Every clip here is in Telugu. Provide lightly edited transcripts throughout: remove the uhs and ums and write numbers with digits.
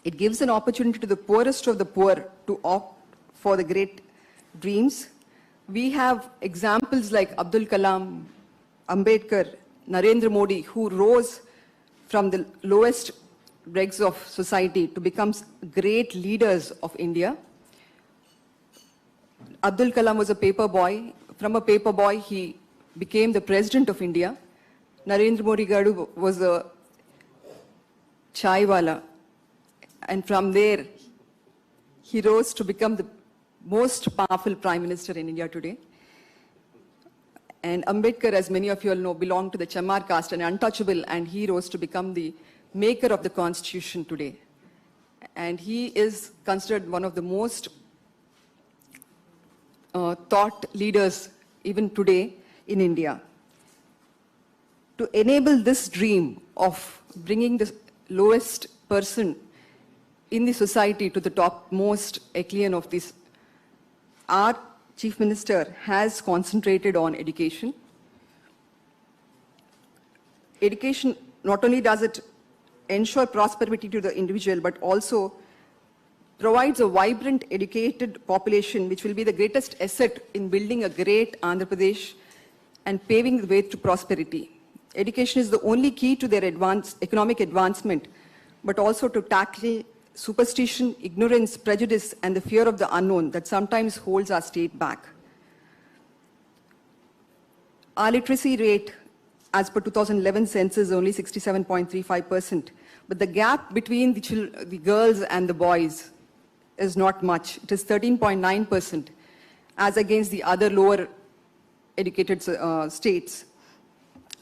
It gives an opportunity to the poorest of the poor to opt for the great dreams. We have examples like Abdul Kalam, Ambedkar, Narendra Modi, who rose from the lowest dregs of society to become great leaders of India. Abdul Kalam was a paper boy. From a paper boy, he became the president of India. Narendra Modi Garu was a chai wala. And from there, he rose to become the most powerful prime minister in India today. And Ambedkar, as many of you all know, belonged to the Chamar caste, an untouchable, and he rose to become the maker of the constitution today. And he is considered one of the most thought leaders even today in India. To enable this dream of bringing the lowest person in the society to the topmost echelon of this, our Chief Minister has concentrated on education. Education, not only does it ensure prosperity to the individual, but also provides a vibrant, educated population, which will be the greatest asset in building a great Andhra Pradesh and paving the way to prosperity. Education is the only key to their economic advancement, but also to tackle superstition, ignorance, prejudice, and the fear of the unknown that sometimes holds our state back. Our literacy rate, as per 2011 census, is only 67.35%, but the gap between the girls and the boys is not much. It is 13.9%, as against the other lower educated states.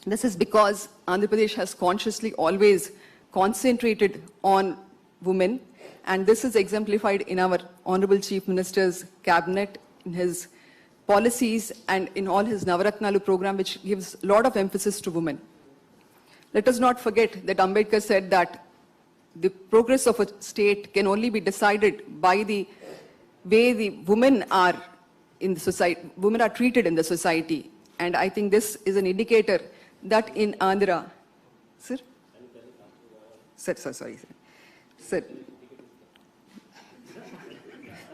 This is because Andhra Pradesh has consciously always concentrated on women, and this is exemplified in our Honorable Chief Minister's cabinet, in his policies, and in all his Navaratnalu program, which gives a lot of emphasis to women. Let us not forget that Ambedkar said that the progress of a state can only be decided by the way the women are in the society, women are treated in the society. And I think this is an indicator that in Andhra, sir? Sorry, sir. Sir.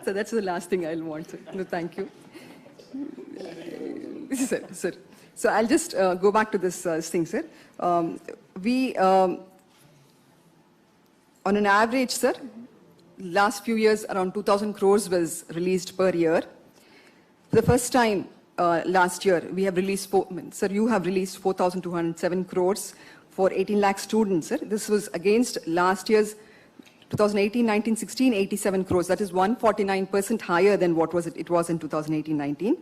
So that's the last thing I'll want, sir. No, thank you. Sir. So I'll just go back to this thing, sir. On an average, sir, last few years, around 2,000 crores was released per year. For the first time last year, we have released, sir, you have released 4,207 crores for 18 lakh students, sir. This was against last year's 2018-19, 16, 87 crores. That is 149% higher than what it was in 2018-19.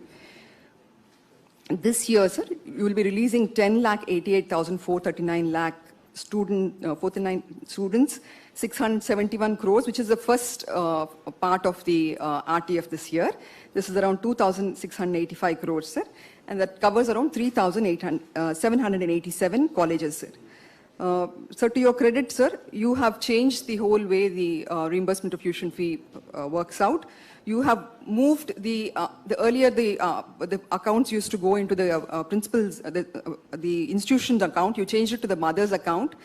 This year, sir, you will be releasing 10,88,439 students, 671 crores, which is the first part of the RTF this year. This is around 2,685 crores, sir, and that covers around 3,787 colleges, sir. So to your credit, sir, you have changed the whole way the reimbursement of tuition fee works out. You have moved earlier the accounts used to go into the principal's, the institution's account. You changed it to the mother's account.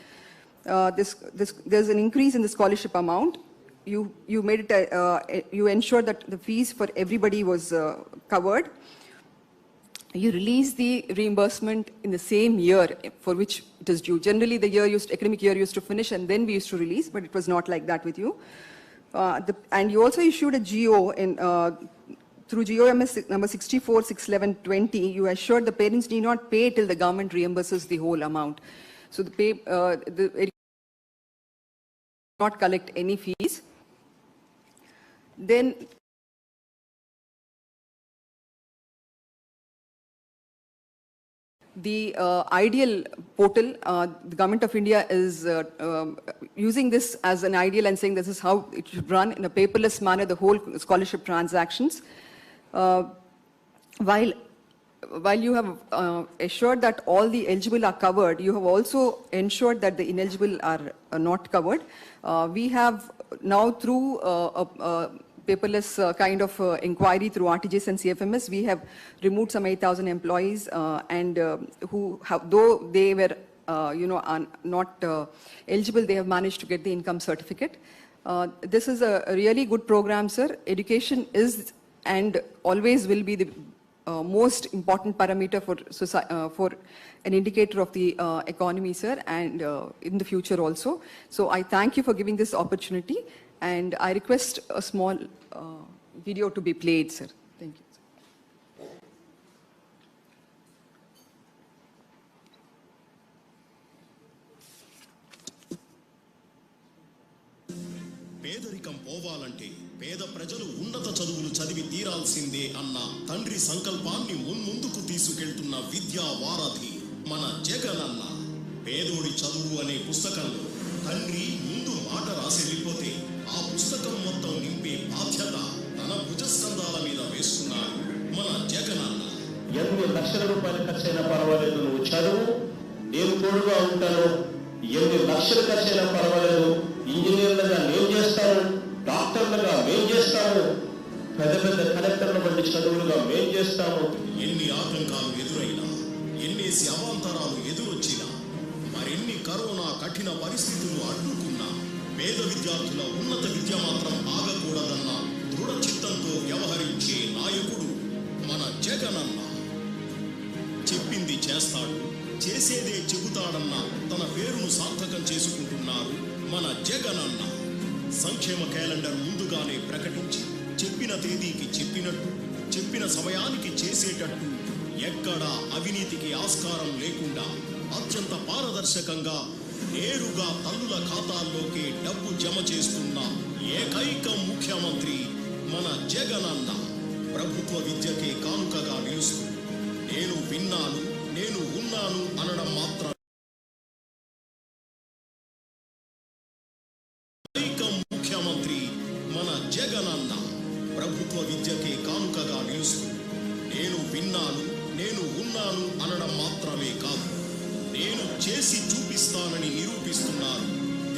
There's an increase in the scholarship amount. You made it, you ensured that the fees for everybody was covered. You release the reimbursement in the same year for which it is due. Generally, the academic year used to finish and then we used to release, but it was not like that with you. And you also issued a GO through GOMS number 64/611/20. You assured the parents need not pay till the government reimburses the whole amount. So the not collect any fees. Then the ideal portal, the Government of India is using this as an ideal and saying this is how it should run in a paperless manner, the whole scholarship transactions. While you have assured that all the eligible are covered, you have also ensured that the ineligible are not covered. We have now through paperless kind of inquiry through RTGS and CFMS, we have removed some 8,000 employees and who have, though they were are not eligible, they have managed to get the income certificate. This is a really good program, sir. Education is and always will be the most important parameter for an indicator of the economy, sir, and in the future also. So I thank you for giving this opportunity, and I request a small video to be played, sir. Thank you. పేదరికం పోవాలంటే పేద ప్రజలు ఉన్నత చదువులు చదివి తీరాల్సిందే అన్న తండ్రి సంకల్పాన్ని మున్ముందుకు తీసుకెళ్తున్న విద్యా వారధి మన జగనన్న. పేదోడి చదువు అనే పుస్తకంలో తండ్రి ముందు మాట రాసి వెళ్ళిపోతే ఆ పుస్తకం మొత్తం నింపే బాధ్యత తన భుజస్కంధాల మీద వేసుకున్నాడు మన జగనన్న. ఎన్ని లక్షల రూపాయలు ఖర్చైనా పర్వాలేదు, నువ్వు చదువు, నేను తోడుగా ఉంటాను. ఎన్ని లక్షలు ఖర్చైనా పర్వాలేదు, ఇంజనీర్లుగా నేను చేస్తాను, డాక్టర్లుగా మేము చేస్తాము, పెద్ద పెద్ద కలెక్టర్ల వంటి చదువులుగా మేము చేస్తాము. ఎన్ని ఆటంకాలు ఎదురైనా, ఎన్నేసి అవాంతరాలు ఎదురొచ్చినా, మరెన్ని కరోనా కఠిన పరిస్థితులు అడ్డుకున్నా పేద విద్యార్థుల ఉన్నత విద్య మాత్రం ఆగకూడదన్న దృఢ చిత్తంతో వ్యవహరించే నాయకుడు మన జగనన్న. చెప్పింది చేస్తాడు, చేసేదే చెబుతాడన్న తన పేరును సార్థకం చేసుకుంటున్నారు మన జగనన్న. సంక్షేమ క్యాలెండర్ ముందుగానే ప్రకటించి చెప్పిన తేదీకి చెప్పినట్టు, చెప్పిన సమయానికి చేసేటట్టు, ఎక్కడా అవినీతికి ఆస్కారం లేకుండా అత్యంత పారదర్శకంగా నేరుగా తల్లుల ఖాతాల్లోకి డబ్బు జమ చేస్తున్న ఏకైక ముఖ్యమంత్రి మన జగనన్న. ప్రభుత్వ విద్యకే కానుకగా నిలుస్తూ నేను విన్నాను, నేను ఉన్నాను అనడం మాత్రం ముఖ్యమంత్రి మన జగనన్న. ప్రభుత్వ విద్యకే కానుకగా నిలుస్తూ నేను విన్నాను, నేను ఉన్నాను అనడం మాత్రమే కాదు, నేను చేసి చూపిస్తానని నిరూపిస్తున్నారు.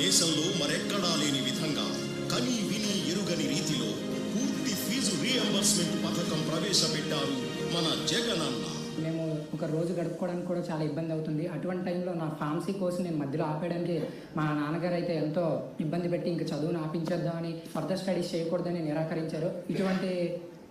దేశంలో మరెక్కడా లేని విధంగా కని విని ఎరుగని రీతిలో పూర్తి ఫీజు రీఎంబర్స్మెంట్ పథకం ప్రవేశపెట్టారు మన జగనన్న. మేము ఒక రోజు గడుపుకోవడానికి కూడా చాలా ఇబ్బంది అవుతుంది. అటువంటి టైంలో నా ఫార్మసీ కోర్సు నేను మధ్యలో ఆపేయడానికి మా నాన్నగారు అయితే ఎంతో ఇబ్బంది పెట్టి ఇంక చదువును ఆపించేద్దామని, ఫర్దర్ స్టడీస్ చేయకూడదని నిరాకరించారు. ఇటువంటి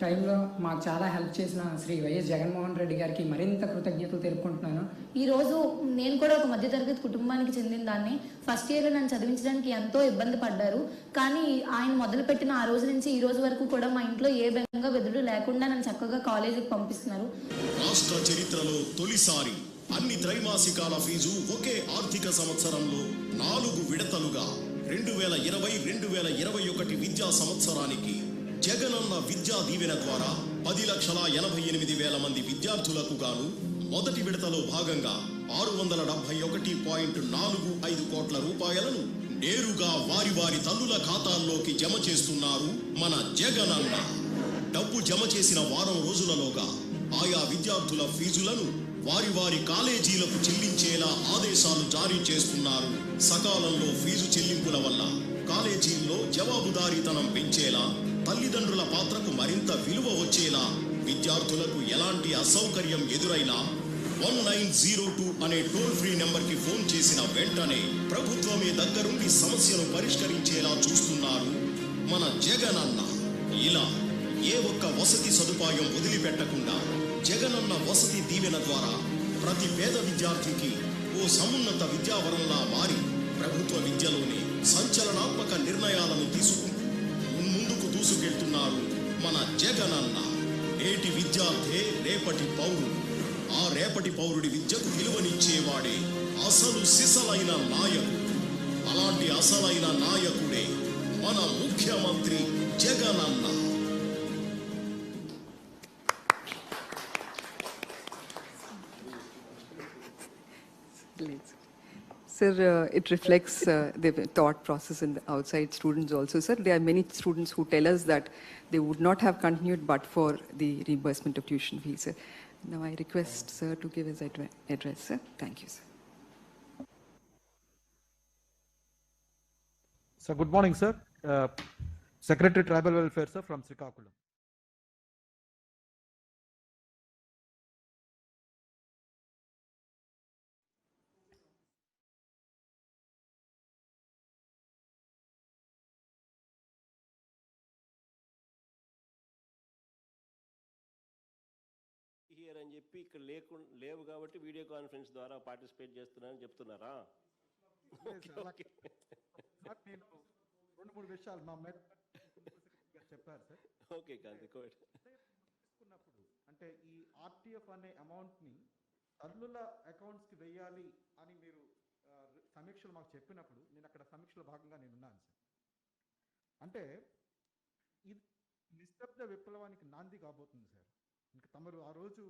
టైంలో మాకు చాలా హెల్ప్ చేసిన శ్రీ వైఎస్ జగన్మోహన్ రెడ్డి గారికి మరింత కృతజ్ఞతలు తెలుపుకుంటున్నాను. ఈరోజు నేను కూడా ఒక మధ్యతరగతి కుటుంబానికి చెందిన దాన్ని. ఫస్ట్ ఇయర్లో నన్ను చదివించడానికి ఎంతో ఇబ్బంది పడ్డారు. కానీ ఆయన మొదలుపెట్టిన ఆ రోజు నుంచి ఈ రోజు వరకు కూడా మా ఇంట్లో ఏ బెంగ వెదుడు లేకుండా నన్ను చక్కగా కాలేజీకి పంపిస్తున్నారు. రాష్ట్ర చరిత్రలో తొలిసారి అన్ని త్రైమాసికాల ఫీజు ఒకే ఆర్థిక సంవత్సరంలో 4 విడతలుగా 2020-2021 విద్యా సంవత్సరానికి జగనన్న విద్యా దీవెన ద్వారా 10,88,000 మంది విద్యార్థులకు గాను మొదటి విడతలో భాగంగా 671.45 కోట్ల రూపాయలను నేరుగా వారి వారి తల్లుల ఖాతాల్లోకి జమ చేస్తున్నారు మన జగనన్న. డబ్బు జమ చేసిన వారం రోజులలోగా ఆయా విద్యార్థుల ఫీజులను వారి వారి కాలేజీలకు చెల్లించేలా ఆదేశాలు జారీ చేస్తున్నారు. సకాలంలో ఫీజు చెల్లింపుల వల్ల కాలేజీల్లో జవాబుదారీతనం పెంచేలా, తల్లిదండ్రుల పాత్రకు మరింత విలువ వచ్చేలా, విద్యార్థులకు ఎలాంటి అసౌకర్యం ఎదురైనా 1902 అనే టోల్ ఫ్రీ నెంబర్కి ఫోన్ చేసిన వెంటనే ప్రభుత్వమే దగ్గరుండి సమస్యను పరిష్కరించేలా చూస్తున్నారు మన జగనన్న. ఇలా ఏ ఒక్క వసతి సదుపాయం వదిలిపెట్టకుండా జగనన్న వసతి దీవెన ద్వారా ప్రతి పేద విద్యార్థికి ఓ సమున్నత విద్యావరంలా మారి ప్రభుత్వ విద్యలోనే సంచలనాత్మక నిర్ణయాలను తీసుకుంటూ ముందుకు దూసుకెళ్తున్నారు మన జగనన్న. నేటి విద్యార్థే రేపటి పౌరుడు. ఆ రేపటి పౌరుడి విద్యకు విలువనిచ్చేవాడే అసలు సిసలైన నాయకుడు. అలాంటి అసలైన నాయకుడే మన ముఖ్యమంత్రి Jagananna. Sir, it reflects the thought process in the outside students also, sir. There are many students who tell us that they would not have continued but for the reimbursement of tuition fees, sir. Now I request sir to give his address, sir. Thank you, sir. So good morning, sir. Secretary Tribal Welfare, sir, from Srikakulam. లేరని చెప్పి ఇక్కడ లేవు కాబట్టి వీడియో కాన్ఫరెన్స్ ద్వారా పార్టిసిపేట్ చేస్తున్నారని చెప్తున్నారా? ఓకే. సార్ నేను 2-3 విషయాలు మా మేడం చెప్పారు సార్. ఓకే కాదు తీసుకున్నప్పుడు అంటే ఈ ఆర్టీఎఫ్ అనే అమౌంట్ని తల్లుల అకౌంట్స్కి వెయ్యాలి అని మీరు సమీక్షలు మాకు చెప్పినప్పుడు నేను అక్కడ సమీక్షలో భాగంగా నేను ఉన్నాను సార్. అంటే ఇది నిశ్శబ్ద విప్లవానికి నాంది కాబోతుంది సార్. ఇంకా తమరు ఆ రోజు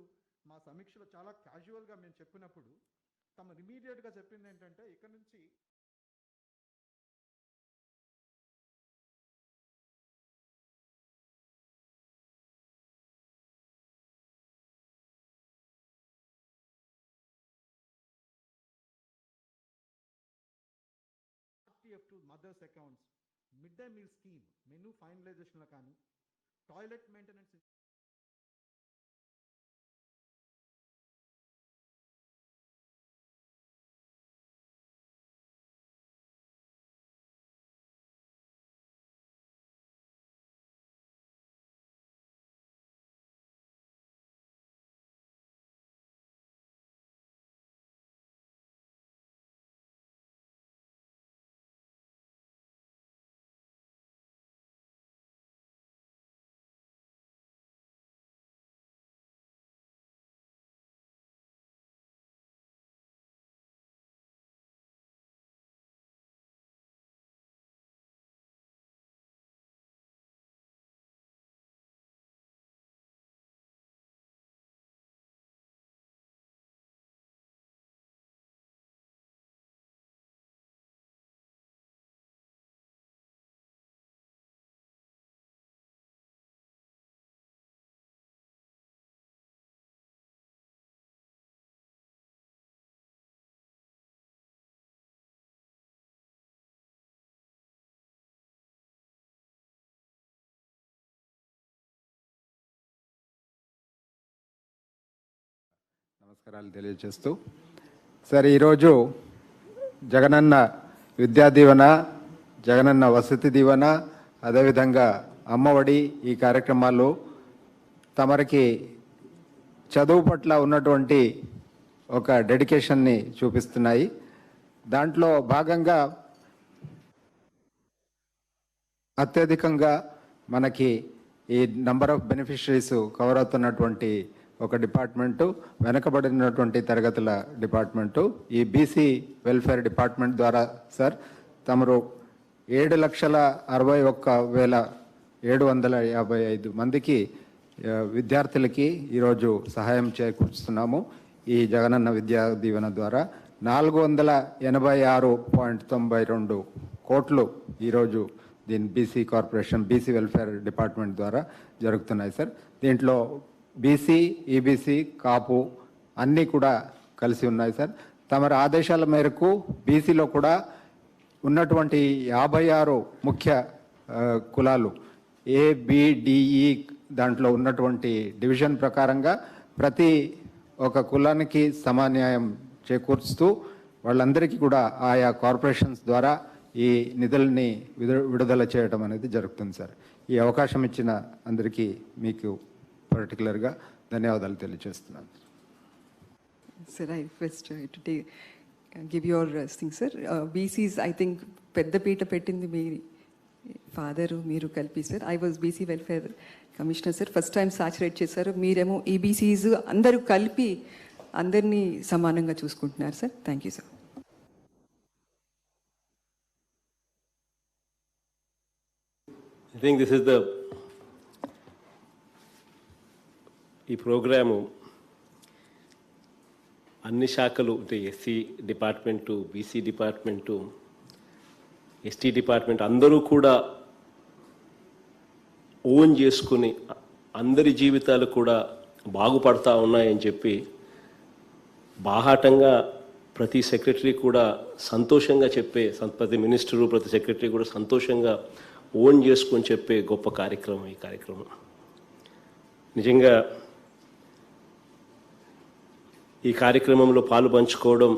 మా సమీక్షలో చాలా క్యాజువల్గా మేము చెప్పినప్పుడు తమరు ఇమీడియట్గా చెప్పింది ఏంటంటే ఇక్కడ నుంచి to mothers accounts, midday meal scheme, menu finalization la kani, toilet maintenance నమస్కారాలు తెలియజేస్తూ సార్, ఈరోజు జగనన్న విద్యా దీవెన, జగనన్న వసతి దీవెన, అదేవిధంగా అమ్మఒడి ఈ కార్యక్రమాలు తమరికి చదువు పట్ల ఉన్నటువంటి ఒక డెడికేషన్ని చూపిస్తున్నాయి. దాంట్లో భాగంగా అత్యధికంగా మనకి ఈ నంబర్ ఆఫ్ బెనిఫిషరీస్ కవర్ అవుతున్నటువంటి ఒక డిపార్ట్మెంటు వెనకబడినటువంటి తరగతుల డిపార్ట్మెంటు ఈ బీసీ వెల్ఫేర్ డిపార్ట్మెంట్ ద్వారా సార్ తమరు 7,61,755 మందికి విద్యార్థులకి ఈరోజు సహాయం చేకూరుస్తున్నాము. ఈ జగనన్న విద్యా దీవెన ద్వారా 486.92 కోట్లు ఈరోజు దీని BC corporation BC welfare department ద్వారా జరుగుతున్నాయి సార్. దీంట్లో బీసీ, ఈబీసీ, కాపు అన్నీ కూడా కలిసి ఉన్నాయి సార్. తమరి ఆదేశాల మేరకు బీసీలో కూడా ఉన్నటువంటి 56 ముఖ్య కులాలు ఏబిడిఈ దాంట్లో ఉన్నటువంటి డివిజన్ ప్రకారంగా ప్రతి ఒక కులానికి సమాన్యాయం చేకూర్చుతూ వాళ్ళందరికీ కూడా ఆయా కార్పొరేషన్స్ ద్వారా ఈ నిధుల్ని విడుదల చేయడం అనేది జరుగుతుంది సార్. ఈ అవకాశం ఇచ్చిన అందరికీ మీకు పర్టికులర్గా ధన్యవాదాలు తెలియజేస్తున్నాను. Sir, I request to give your thing, sir. BCs, I think, పెద్దపీట పెట్టింది మీ ఫాదరు మీరు కలిపి sir. I was BC welfare commissioner sir. First time saturate చేశారు. మీరేమో ఈబీసీస్ అందరూ కలిపి అందరినీ సమానంగా చూసుకుంటున్నారు sir. Thank you sir. I think this is ఈ ప్రోగ్రాము అన్ని శాఖలు అంటే SC department, BC department, ST department అందరూ కూడా ఓన్ చేసుకుని అందరి జీవితాలు కూడా బాగుపడతా ఉన్నాయని చెప్పి బాహాటంగా ప్రతి సెక్రటరీ కూడా సంతోషంగా చెప్పే, ప్రతి మినిస్టరు ప్రతి సెక్రటరీ కూడా సంతోషంగా ఓన్ చేసుకొని చెప్పే గొప్ప కార్యక్రమం ఈ కార్యక్రమం. నిజంగా ఈ కార్యక్రమంలో పాలు పంచుకోవడం,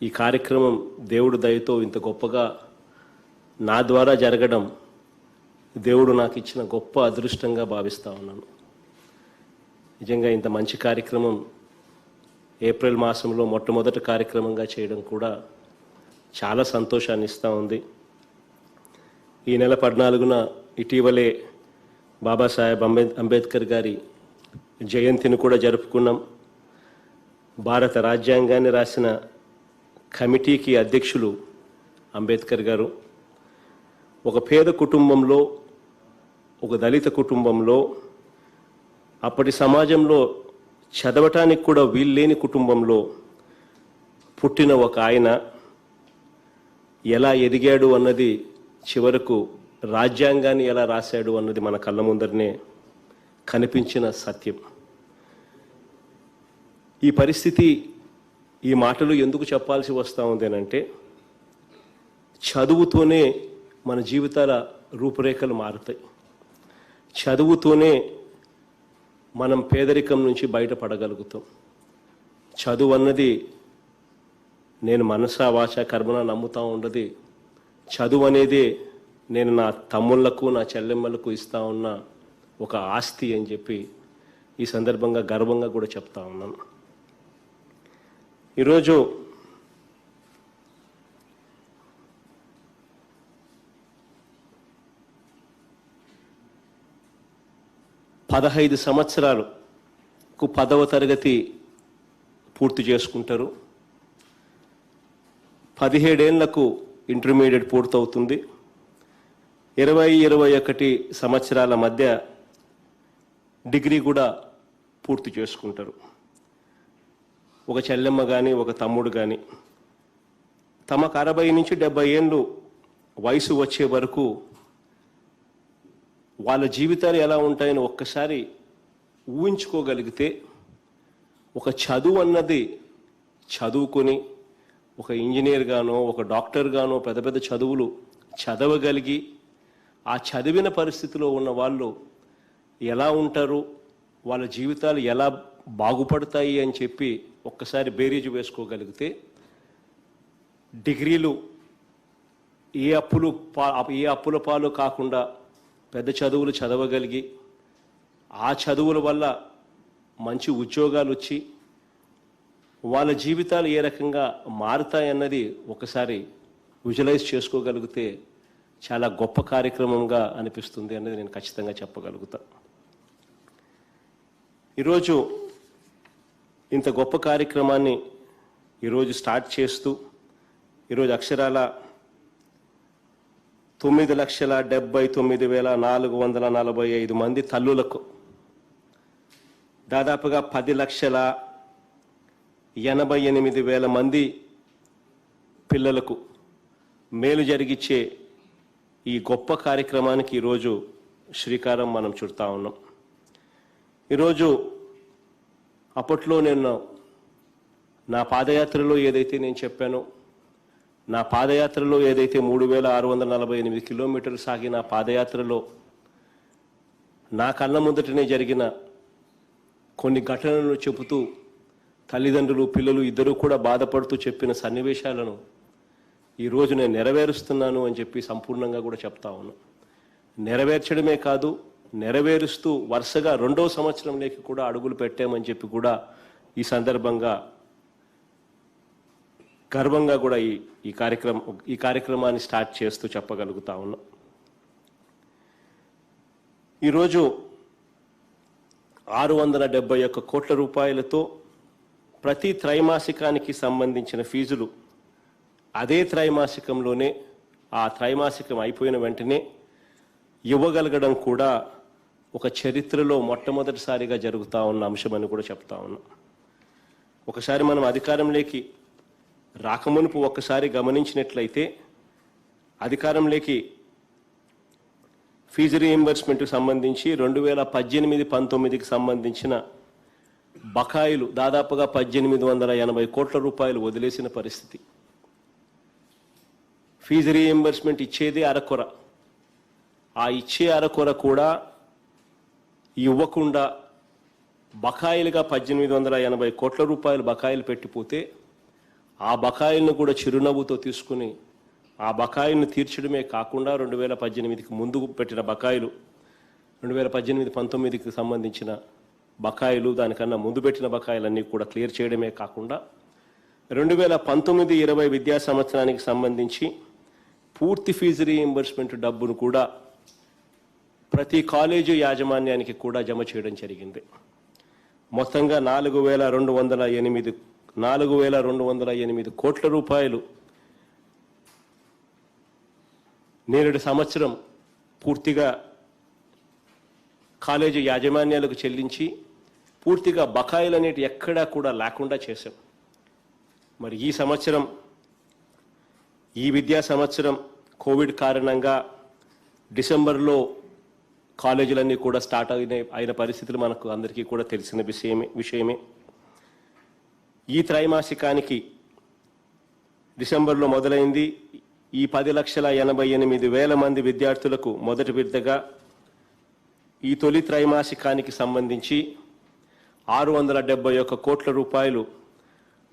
ఈ కార్యక్రమం దేవుడు దయతో ఇంత గొప్పగా నా ద్వారా జరగడం దేవుడు నాకు ఇచ్చిన గొప్ప అదృష్టంగా భావిస్తూ ఉన్నాను. నిజంగా ఇంత మంచి కార్యక్రమం ఏప్రిల్ మాసంలో మొట్టమొదటి కార్యక్రమంగా చేయడం కూడా చాలా సంతోషాన్ని ఇస్తూ ఉంది. ఈ నెల 14న ఇటీవలే బాబాసాహెబ్ అంబేద్కర్ గారి జయంతిని కూడా జరుపుకున్నాం. భారత రాజ్యాంగాన్ని రాసిన కమిటీకి అధ్యక్షులు అంబేద్కర్ గారు. ఒక పేద కుటుంబంలో, ఒక దళిత కుటుంబంలో, అప్పటి సమాజంలో చదవటానికి కూడా వీల్లేని కుటుంబంలో పుట్టిన ఒక ఆయన ఎలా ఎదిగాడు అన్నది, చివరకు రాజ్యాంగాన్ని ఎలా రాశాడు అన్నది మన కళ్ళ ముందరనే కనిపించిన సత్యం. ఈ పరిస్థితి, ఈ మాటలు ఎందుకు చెప్పాల్సి వస్తూ ఉందేనంటే, చదువుతోనే మన జీవితాల రూపురేఖలు మారుతాయి. చదువుతోనే మనం పేదరికం నుంచి బయటపడగలుగుతాం. చదువు అన్నది నేను మనసా వాచ కర్మన నమ్ముతూ ఉండదు. చదువు అనేది నేను నా తమ్ముళ్లకు, నా చెల్లెమ్మలకు ఇస్తా ఉన్న ఒక ఆస్తి అని చెప్పి ఈ సందర్భంగా గర్వంగా కూడా చెప్తా ఉన్నాను. ఈరోజు పదహైదు సంవత్సరాలకు 10వ తరగతి పూర్తి చేసుకుంటారు. 17 ఏళ్లకు ఇంటర్మీడియట్ పూర్తవుతుంది. 20-21 సంవత్సరాల మధ్య డిగ్రీ కూడా పూర్తి చేసుకుంటారు. ఒక చెల్లెమ్మ కానీ, ఒక తమ్ముడు కానీ తమకు 60 నుంచి 70 ఏళ్ళు వయసు వచ్చే వరకు వాళ్ళ జీవితాలు ఎలా ఉంటాయని ఒక్కసారి ఊహించుకోగలిగితే, ఒక చదువు అన్నది చదువుకొని ఒక ఇంజనీర్ గానో, ఒక డాక్టర్ గానో పెద్ద పెద్ద చదువులు చదవగలిగి ఆ చదివిన పరిస్థితిలో ఉన్న వాళ్ళు ఎలా ఉంటారు, వాళ్ళ జీవితాలు ఎలా బాగుపడతాయి అని చెప్పి ఒక్కసారి బేరీజు వేసుకోగలిగితే, డిగ్రీలు ఏ అప్పుల పాలు కాకుండా పెద్ద చదువులు చదవగలిగి ఆ చదువుల వల్ల మంచి ఉద్యోగాలు వచ్చి వాళ్ళ జీవితాలు ఏ రకంగా మారుతాయన్నది ఒకసారి విజువలైజ్ చేసుకోగలిగితే చాలా గొప్ప కార్యక్రమంగా అనిపిస్తుంది అన్నది నేను ఖచ్చితంగా చెప్పగలుగుతా. ఈరోజు ఇంత గొప్ప కార్యక్రమాన్ని ఈరోజు స్టార్ట్ చేస్తూ, ఈరోజు అక్షరాల 9,79,445 మంది తల్లులకు, దాదాపుగా 10,88,000 మంది పిల్లలకు మేలు జరిగిచ్చే ఈ గొప్ప కార్యక్రమానికి ఈరోజు శ్రీకారం మనం చుడతా ఉన్నాం. ఈరోజు అప్పట్లో నేను నా పాదయాత్రలో ఏదైతే నేను చెప్పానో, నా పాదయాత్రలో ఏదైతే 3,648 కిలోమీటర్లు సాగిన పాదయాత్రలో నా కళ్ళ ముందటనే జరిగిన కొన్ని ఘటనలను చెబుతూ తల్లిదండ్రులు, పిల్లలు ఇద్దరూ కూడా బాధపడుతూ చెప్పిన సన్నివేశాలను ఈరోజు నేను నెరవేరుస్తున్నాను అని చెప్పి సంపూర్ణంగా కూడా చెప్తా ఉన్నాను. నెరవేర్చడమే కాదు, నెరవేరుస్తూ వరుసగా 2వ సంవత్సరంలోకి కూడా అడుగులు పెట్టామని చెప్పి కూడా ఈ సందర్భంగా గర్వంగా కూడా ఈ కార్యక్రమాన్ని స్టార్ట్ చేస్తూ చెప్పగలుగుతా ఉన్నాం. ఈరోజు 671 కోట్ల రూపాయలతో ప్రతి త్రైమాసికానికి సంబంధించిన ఫీజులు అదే త్రైమాసికంలోనే, ఆ త్రైమాసికం అయిపోయిన వెంటనే ఇవ్వగలగడం కూడా ఒక చరిత్రలో మొట్టమొదటిసారిగా జరుగుతూ ఉన్న అంశమని కూడా చెప్తా ఉన్నాం. ఒకసారి మనం అధికారంలోకి రాకమునుపు ఒక్కసారి గమనించినట్లయితే, అధికారంలోకి ఫీజు రీయింబర్స్మెంట్కి సంబంధించి 2018-19కి సంబంధించిన బకాయిలు దాదాపుగా 1,880 కోట్ల రూపాయలు వదిలేసిన పరిస్థితి. ఫీజు రీయింబర్స్మెంట్ ఇచ్చేదే అరకొర, ఆ ఇచ్చే అరకొర కూడా ఇవ్వకుండా బకాయిలుగా 1,880 కోట్ల రూపాయలు బకాయిలు పెట్టిపోతే, ఆ బకాయిలను కూడా చిరునవ్వుతో తీసుకుని ఆ బకాయిలను తీర్చడమే కాకుండా 2018కి ముందు పెట్టిన బకాయిలు 2018-19కి సంబంధించిన బకాయిలు, దానికన్నా ముందు పెట్టిన బకాయిలన్నీ కూడా క్లియర్ చేయడమే కాకుండా 2019-20 విద్యా సంవత్సరానికి సంబంధించి పూర్తి ఫీజు రీయింబర్స్మెంట్ డబ్బును కూడా ప్రతి కాలేజీ యాజమాన్యానికి కూడా జమ చేయడం జరిగింది. మొత్తంగా 4,208 కోట్ల రూపాయలు నేరేడు సంవత్సరం పూర్తిగా కాలేజీ యాజమాన్యాలకు చెల్లించి పూర్తిగా బకాయిలు అనేవి ఎక్కడా కూడా లేకుండా చేశాం. మరి ఈ విద్యా సంవత్సరం కోవిడ్ కారణంగా డిసెంబర్లో కాలేజీలన్నీ కూడా స్టార్ట్ అయిన పరిస్థితులు మనకు అందరికీ కూడా తెలిసిన విషయమే. ఈ త్రైమాసికానికి డిసెంబర్లో మొదలైంది. ఈ 10,88,000 మంది విద్యార్థులకు మొదటి విడతగా ఈ తొలి త్రైమాసికానికి సంబంధించి 671 కోట్ల రూపాయలు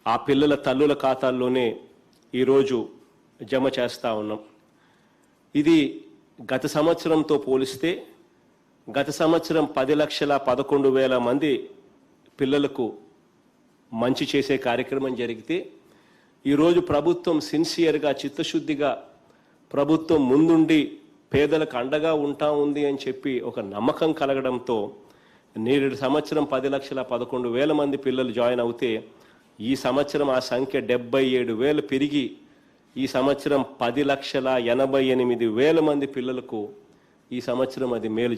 ఆ పిల్లల తల్లుల ఖాతాల్లోనే ఈరోజు జమ చేస్తూ ఉన్నాం. ఇది గత సంవత్సరంతో పోలిస్తే గత సంవత్సరం 10,11,000 మంది పిల్లలకు మంచి చేసే కార్యక్రమం జరిగితే ఈరోజు ప్రభుత్వం సిన్సియర్గా, చిత్తశుద్ధిగా ప్రభుత్వం ముందుండి పేదలకు అండగా ఉంటా ఉంది అని చెప్పి ఒక నమ్మకం కలగడంతో నేడు సంవత్సరం 10,11,000 మంది పిల్లలు జాయిన్ అవుతే ఈ సంవత్సరం ఆ సంఖ్య 77,000 పెరిగి ఈ సంవత్సరం 10,88,000 మంది పిల్లలకు ఈ సంవత్సరం అది మేలు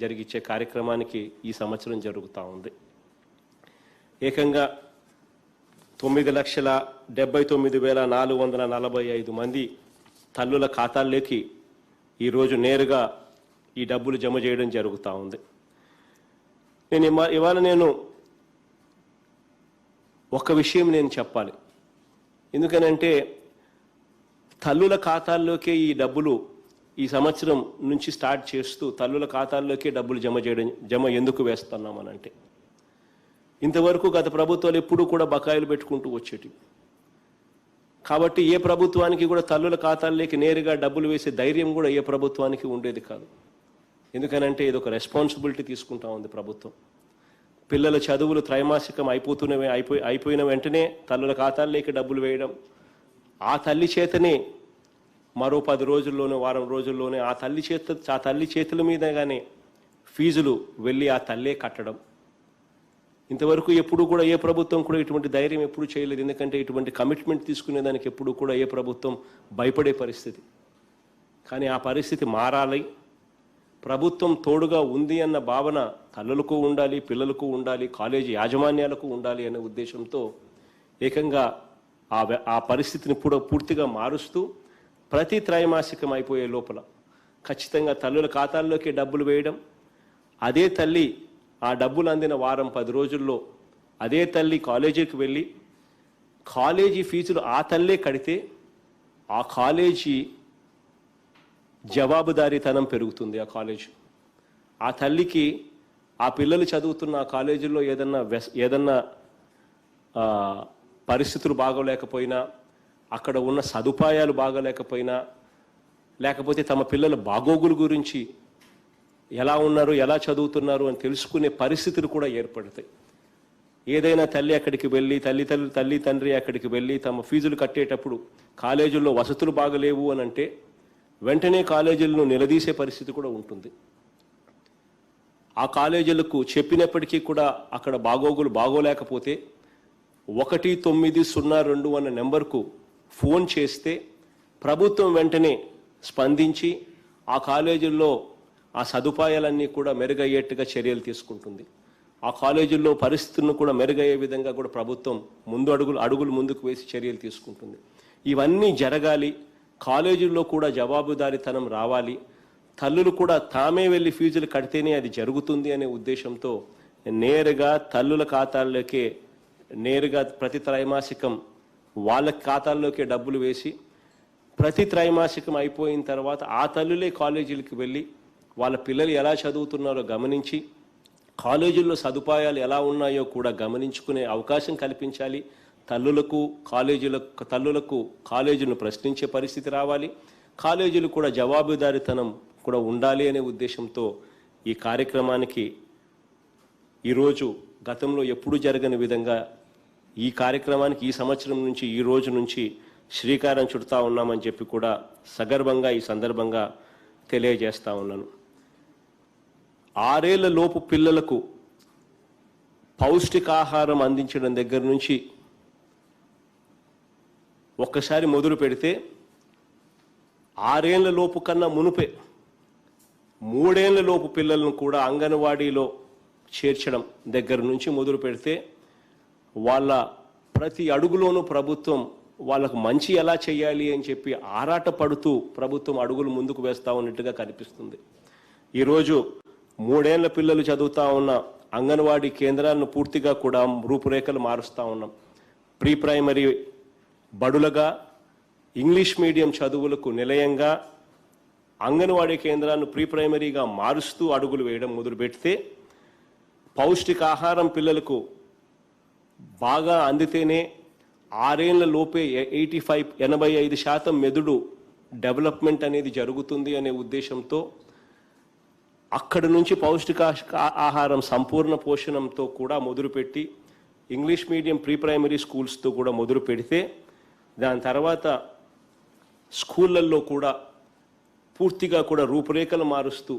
జరిగించే కార్యక్రమానికి ఈ సంవత్సరం జరుగుతూ ఉంది. ఏకంగా 9,79,445 మంది తల్లుల ఖాతాల్లోకి ఈరోజు నేరుగా ఈ డబ్బులు జమ చేయడం జరుగుతూ ఉంది. ఇవాళ నేను ఒక విషయం నేను చెప్పాలి. ఎందుకనంటే తల్లుల ఖాతాల్లోకే ఈ డబ్బులు ఈ సంవత్సరం నుంచి స్టార్ట్ చేస్తూ తల్లుల ఖాతాల్లోకే డబ్బులు జమ ఎందుకు వేస్తున్నామనంటే ఇంతవరకు గత ప్రభుత్వాలు ఎప్పుడూ కూడా బకాయిలు పెట్టుకుంటూ వచ్చేటివి. కాబట్టి ఏ ప్రభుత్వానికి కూడా తల్లుల ఖాతాల్లోకి నేరుగా డబ్బులు వేసే ధైర్యం కూడా ఏ ప్రభుత్వానికి ఉండేది కాదు. ఎందుకనంటే ఇది ఒక రెస్పాన్సిబిలిటీ తీసుకుంటా ఉంది ప్రభుత్వం. పిల్లల చదువులు త్రైమాసికం అయిపోయిన వెంటనే తల్లుల ఖాతాల్లోకి డబ్బులు వేయడం, ఆ తల్లి చేతనే మరో 10 రోజుల్లోనే, వారం రోజుల్లోనే ఆ తల్లి చేతుల మీదగానే ఫీజులు వెళ్ళి ఆ తల్లే కట్టడం. ఇంతవరకు ఎప్పుడు కూడా ఏ ప్రభుత్వం కూడా ఇటువంటి ధైర్యం ఎప్పుడు చేయలేదు. ఎందుకంటే ఇటువంటి కమిట్మెంట్ తీసుకునేదానికి ఎప్పుడు కూడా ఏ ప్రభుత్వం భయపడే పరిస్థితి. కానీ ఆ పరిస్థితి మారాలి. ప్రభుత్వం తోడుగా ఉంది అన్న భావన తల్లులకు ఉండాలి, పిల్లలకు ఉండాలి, కాలేజీ యాజమాన్యాలకు ఉండాలి అనే ఉద్దేశంతో ఏకంగా ఆ పరిస్థితిని పూర్తిగా మారుస్తూ ప్రతి త్రైమాసికం అయిపోయే లోపల ఖచ్చితంగా తల్లుల ఖాతాల్లోకి డబ్బులు వేయడం, అదే తల్లి ఆ డబ్బులు అందిన వారం 10 రోజుల్లో అదే తల్లి కాలేజీకి వెళ్ళి కాలేజీ ఫీజులు ఆ తల్లే కడితే ఆ కాలేజీ జవాబుదారీతనం పెరుగుతుంది. ఆ తల్లికి ఆ పిల్లలు చదువుతున్న ఆ కాలేజీల్లో ఏదన్నా పరిస్థితులు బాగోలేకపోయినా, అక్కడ ఉన్న సదుపాయాలు బాగోలేకపోయినా, లేకపోతే తమ పిల్లల బాగోగుల గురించి ఎలా ఉన్నారు, ఎలా చదువుతున్నారు అని తెలుసుకునే పరిస్థితులు కూడా ఏర్పడతాయి. ఏదైనా తల్లి అక్కడికి వెళ్ళి తల్లి తండ్రి అక్కడికి వెళ్ళి తమ ఫీజులు కట్టేటప్పుడు కాలేజీల్లో వసతులు బాగలేవు అని అంటే వెంటనే కాలేజీలను నిలదీసే పరిస్థితి కూడా ఉంటుంది. ఆ కాలేజీలకు చెప్పినప్పటికీ కూడా అక్కడ బాగోగులు బాగోలేకపోతే 1902 అన్న నెంబర్కు ఫోన్ చేస్తే ప్రభుత్వం వెంటనే స్పందించి ఆ కాలేజీల్లో ఆ సదుపాయాలన్నీ కూడా మెరుగయ్యేట్టుగా చర్యలు తీసుకుంటుంది. ఆ కాలేజీల్లో పరిస్థితులను కూడా మెరుగయ్యే విధంగా కూడా ప్రభుత్వం అడుగులు ముందుకు వేసి చర్యలు తీసుకుంటుంది. ఇవన్నీ జరగాలి. కాలేజీల్లో కూడా జవాబుదారీతనం రావాలి. తల్లులు కూడా తామే వెళ్ళి ఫీజులు కడితేనే అది జరుగుతుంది అనే ఉద్దేశంతో నేరుగా తల్లుల ఖాతాల్లోకే నేరుగా ప్రతి త్రైమాసికం వాళ్ళ ఖాతాల్లోకే డబ్బులు వేసి ప్రతి త్రైమాసికం అయిపోయిన తర్వాత ఆ తల్లులే కాలేజీలకు వెళ్ళి వాళ్ళ పిల్లలు ఎలా చదువుతున్నారో గమనించి కాలేజీల్లో సదుపాయాలు ఎలా ఉన్నాయో కూడా గమనించుకునే అవకాశం కల్పించాలి. తల్లులకు కాలేజీలను ప్రశ్నించే పరిస్థితి రావాలి. కాలేజీలు కూడా జవాబుదారీతనం కూడా ఉండాలి అనే ఉద్దేశంతో ఈ కార్యక్రమానికి ఈరోజు గతంలో ఎప్పుడూ జరగని విధంగా ఈ కార్యక్రమానికి ఈ సంవత్సరం నుంచి ఈ రోజు నుంచి శ్రీకారం చుడతా ఉన్నామని చెప్పి కూడా సగర్వంగా ఈ సందర్భంగా తెలియజేస్తా ఉన్నాను. 6 ఏళ్ల లోపు పిల్లలకు పౌష్టికాహారం అందించడం దగ్గర నుంచి ఒక్కసారి మొదలు పెడితే 6 ఏళ్ల లోపు కన్నా మునుపే 3 ఏళ్ల లోపు పిల్లలను కూడా అంగన్వాడీలో చేర్చడం దగ్గర నుంచి మొదలు పెడితే వాళ్ళ ప్రతి అడుగులోనూ ప్రభుత్వం వాళ్ళకు మంచి ఎలా చేయాలి అని చెప్పి ఆరాట పడుతూ ప్రభుత్వం అడుగులు ముందుకు వేస్తూ ఉన్నట్టుగా కనిపిస్తుంది. ఈరోజు 3 ఏళ్ల పిల్లలు చదువుతూ ఉన్న అంగన్వాడీ కేంద్రాలను పూర్తిగా కూడా రూపురేఖలు మారుస్తూ ఉన్నాం. ప్రీ ప్రైమరీ బడులుగా ఇంగ్లీష్ మీడియం చదువులకు నిలయంగా అంగన్వాడీ కేంద్రాలను ప్రీ ప్రైమరీగా మారుస్తూ అడుగులు వేయడం మొదలుపెడితే పౌష్టికాహారం పిల్లలకు బాగా అందితేనే 6 ఏళ్ల లోపే 85% మెదడు డెవలప్మెంట్ అనేది జరుగుతుంది అనే ఉద్దేశంతో అక్కడి నుంచి ఆహారం సంపూర్ణ పోషణంతో కూడా మొదలుపెట్టి ఇంగ్లీష్ మీడియం ప్రీ ప్రైమరీ స్కూల్స్తో కూడా మొదలు పెడితే దాని తర్వాత స్కూళ్ళల్లో కూడా పూర్తిగా కూడా రూపురేఖలు మారుస్తూ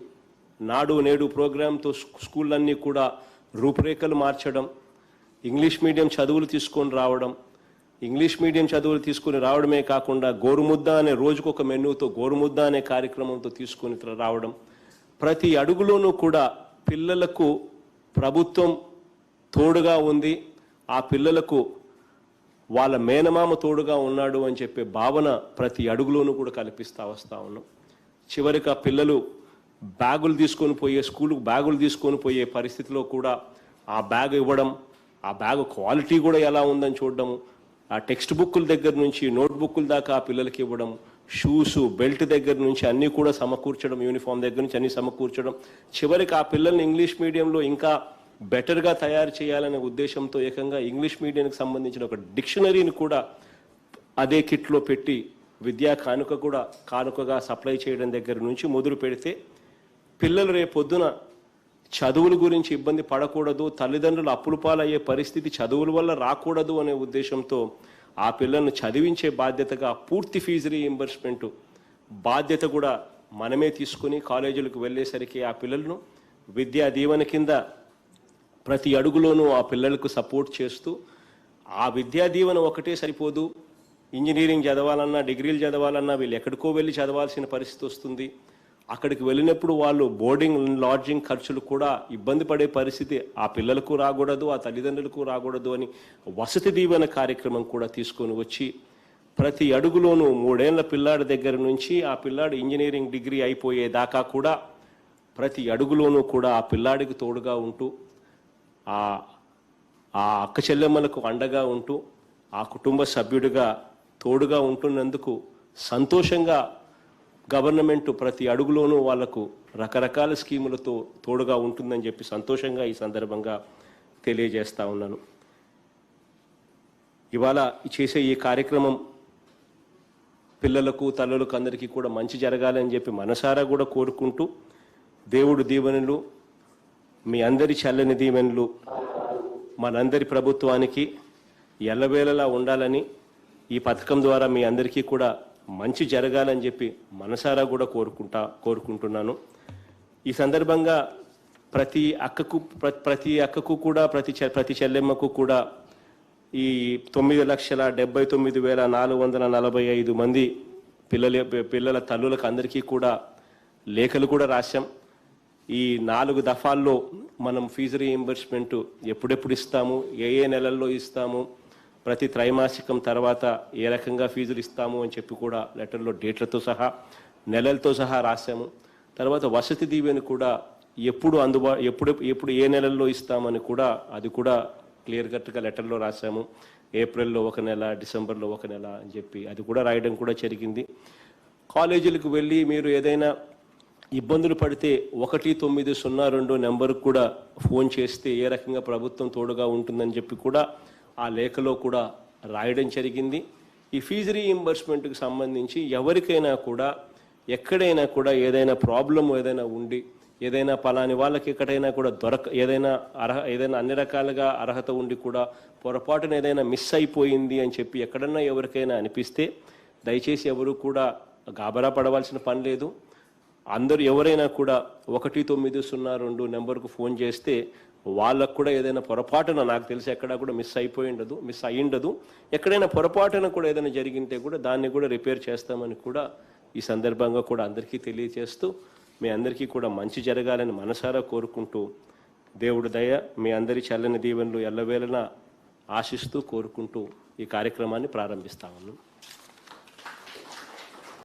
నాడు నేడు ప్రోగ్రాంతో స్కూళ్ళన్నీ కూడా రూపురేఖలు మార్చడం, ఇంగ్లీష్ మీడియం చదువులు తీసుకొని రావడం, ఇంగ్లీష్ మీడియం చదువులు తీసుకొని రావడమే కాకుండా గోరుముద్ద అనే రోజుకొక మెనూతో గోరుముద్ద అనే కార్యక్రమంతో తీసుకొని రావడం, ప్రతి అడుగులోనూ కూడా పిల్లలకు ప్రభుత్వం తోడుగా ఉంది, ఆ పిల్లలకు వాళ్ళ మేనమామ తోడుగా ఉన్నాడు అని చెప్పే భావన ప్రతి అడుగులోనూ కూడా కల్పిస్తూ వస్తూ ఉన్నాం. చివరికి ఆ పిల్లలు బ్యాగులు తీసుకొని పోయే స్కూలుకు బ్యాగులు తీసుకొని పోయే పరిస్థితిలో కూడా ఆ బ్యాగ్ ఇవ్వడం, ఆ బ్యాగ్ క్వాలిటీ కూడా ఎలా ఉందని చూడడం, ఆ టెక్స్ట్ బుక్కుల దగ్గర నుంచి నోట్ బుక్కుల దాకా ఆ పిల్లలకి ఇవ్వడం, షూస్ బెల్ట్ దగ్గర నుంచి అన్నీ కూడా సమకూర్చడం, యూనిఫామ్ దగ్గర నుంచి అన్నీ సమకూర్చడం, చివరికి ఆ పిల్లల్ని ఇంగ్లీష్ మీడియంలో ఇంకా బెటర్గా తయారు చేయాలనే ఉద్దేశంతో ఏకంగా ఇంగ్లీష్ మీడియానికి సంబంధించిన ఒక డిక్షనరీని కూడా అదే కిట్లో పెట్టి విద్యా కానుకగా సప్లై చేయడం దగ్గర నుంచి మొదలు పెడితే పిల్లలు రేపొద్దున చదువుల గురించి ఇబ్బంది పడకూడదు, తల్లిదండ్రులు అప్పుల పాలయ్యే పరిస్థితి చదువుల వల్ల రాకూడదు అనే ఉద్దేశంతో ఆ పిల్లలను చదివించే బాధ్యతగా పూర్తి ఫీజు రీయింబర్స్మెంట్ బాధ్యత కూడా మనమే తీసుకుని కాలేజీలకు వెళ్ళేసరికి ఆ పిల్లలను విద్యా దీవెన కింద ప్రతి అడుగులోనూ ఆ పిల్లలకు సపోర్ట్ చేస్తూ ఆ విద్యా దీవెన ఒకటే సరిపోదు, ఇంజనీరింగ్ చదవాలన్నా డిగ్రీలు చదవాలన్నా వీళ్ళు ఎక్కడికో వెళ్ళి చదవాల్సిన పరిస్థితి వస్తుంది. అక్కడికి వెళ్ళినప్పుడు వాళ్ళు బోర్డింగ్ లాడ్జింగ్ ఖర్చులు కూడా ఇబ్బంది పడే పరిస్థితి ఆ పిల్లలకు రాకూడదు, ఆ తల్లిదండ్రులకు రాకూడదు అని వసతి దీవెన కార్యక్రమం కూడా తీసుకొని వచ్చి ప్రతి అడుగులోనూ 3 ఏళ్ల పిల్లాడి దగ్గర నుంచి ఆ పిల్లాడు ఇంజనీరింగ్ డిగ్రీ అయిపోయేదాకా కూడా ప్రతి అడుగులోనూ కూడా ఆ పిల్లాడికి తోడుగా ఉంటూ ఆ అక్క చెల్లెమ్మలకు అండగా ఉంటూ ఆ కుటుంబ సభ్యుడిగా తోడుగా ఉంటున్నందుకు సంతోషంగా గవర్నమెంట్ ప్రతి అడుగులోనూ వాళ్లకు రకరకాల స్కీములతో తోడుగా ఉంటుందని చెప్పి సంతోషంగా ఈ సందర్భంగా తెలియజేస్తా ఉన్నాను. ఇవాళ చేసే ఈ కార్యక్రమం పిల్లలకు తల్లులకు అందరికీ కూడా మంచి జరగాలని చెప్పి మనసారా కూడా కోరుకుంటూ దేవుడు దీవెనలు మీ అందరి చల్లని దీవెనలు మనందరి ప్రభుత్వానికి ఎల్లవేళలా ఉండాలని ఈ పథకం ద్వారా మీ అందరికీ కూడా మంచి జరగాలని చెప్పి మనసారా కూడా కోరుకుంటున్నాను. ఈ సందర్భంగా ప్రతి అక్కకు కూడా ప్రతి చెల్లెమ్మకు కూడా ఈ 9,79,445 మంది పిల్లల తల్లులకు అందరికీ కూడా లేఖలు కూడా రాశాం. ఈ 4 దఫాల్లో మనం ఫీజు రీయింబర్స్మెంట్ ఎప్పుడెప్పుడు ఇస్తాము, ఏ నెలల్లో ఇస్తాము, ప్రతి త్రైమాసికం తర్వాత ఏ రకంగా ఫీజులు ఇస్తాము అని చెప్పి కూడా లెటర్లో డేట్లతో సహా నెలలతో సహా రాశాము. తర్వాత వసతి దీవెన కూడా ఎప్పుడు ఏ నెలల్లో ఇస్తామని కూడా అది కూడా క్లియర్ కట్గా లెటర్లో రాశాము. ఏప్రిల్లో 1 నెల, డిసెంబర్లో 1 నెల అని చెప్పి అది కూడా రాయడం కూడా జరిగింది. కాలేజీలకు వెళ్ళి మీరు ఏదైనా ఇబ్బందులు పడితే 1902 నెంబర్కు కూడా ఫోన్ చేస్తే ఏ రకంగా ప్రభుత్వం తోడుగా ఉంటుందని చెప్పి కూడా ఆ లేఖలో కూడా రాయడం జరిగింది. ఈ ఫీజు రీయింబర్స్మెంట్కి సంబంధించి ఎవరికైనా కూడా ఎక్కడైనా కూడా ఏదైనా ప్రాబ్లం ఏదైనా ఉండి ఏదైనా పలాని వాళ్ళకి ఎక్కడైనా కూడా ఏదైనా అన్ని రకాలుగా అర్హత ఉండి కూడా పొరపాటున ఏదైనా మిస్ అయిపోయింది అని చెప్పి ఎక్కడన్నా ఎవరికైనా అనిపిస్తే దయచేసి ఎవరు కూడా గాబరా పడవలసిన పని లేదు. అందరూ ఎవరైనా కూడా 1902 నెంబర్కు ఫోన్ చేస్తే వాళ్ళకు కూడా ఏదైనా పొరపాటున, నాకు తెలిసి ఎక్కడా కూడా మిస్ అయ్యిండదు. ఎక్కడైనా పొరపాటున కూడా ఏదైనా జరిగింటే కూడా దాన్ని కూడా రిపేర్ చేస్తామని కూడా ఈ సందర్భంగా కూడా అందరికీ తెలియజేస్తూ, మీ అందరికీ కూడా మంచి జరగాలని మనసారా కోరుకుంటూ, దేవుడి దయ మీ అందరి చల్లని దీవెనలు ఎల్లవేళలా ఆశిస్తూ కోరుకుంటూ ఈ కార్యక్రమాన్ని ప్రారంభిస్తామన్నాం.